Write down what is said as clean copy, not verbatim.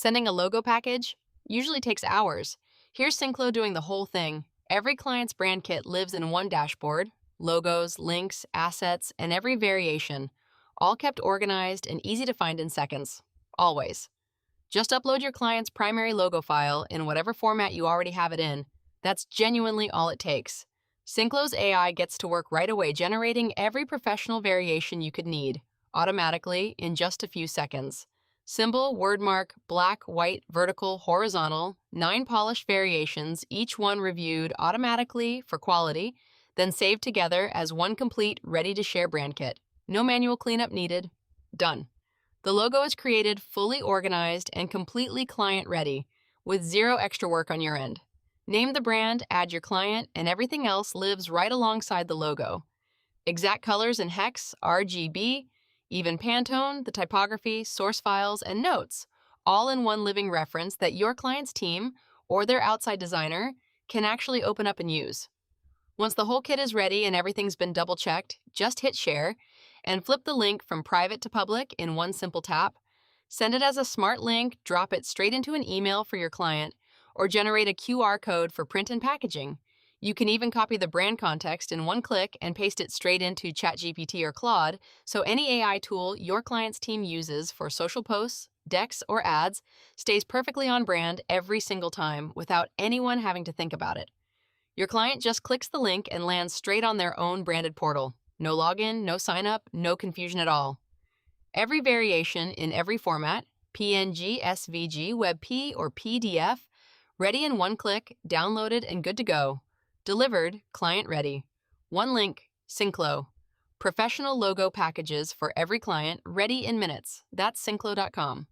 Sending a logo package usually takes hours. Here's Sinqlo doing the whole thing. Every client's brand kit lives in one dashboard: logos, links, assets, and every variation, all kept organized and easy to find in seconds. Always. Just upload your client's primary logo file in whatever format you already have it in. That's genuinely all it takes. Sinqlo's AI gets to work right away, generating every professional variation you could need, automatically in just a few seconds. Symbol, wordmark, black, white, vertical, horizontal, 9 polished variations, each one reviewed automatically for quality, then saved together as one complete, ready-to-share brand kit. No manual cleanup needed. Done. The logo is created, fully organized, and completely client-ready, with zero extra work on your end. Name the brand, add your client, and everything else lives right alongside the logo. Exact colors in hex, RGB, even Pantone, the typography, source files, and notes, all in one living reference that your client's team or their outside designer can actually open up and use. Once the whole kit is ready and everything's been double-checked, just hit share and flip the link from private to public in one simple tap. Send it as a smart link, drop it straight into an email for your client, or generate a QR code for print and packaging. You can even copy the brand context in one click and paste it straight into ChatGPT or Claude, so any AI tool your client's team uses for social posts, decks, or ads stays perfectly on brand every single time without anyone having to think about it. Your client just clicks the link and lands straight on their own branded portal. No login, no sign up, no confusion at all. Every variation in every format, PNG, SVG, WebP, or PDF, ready in one click, downloaded and good to go. Delivered, client ready. One link, Sinqlo. Professional logo packages for every client, ready in minutes. That's Sinqlo.com.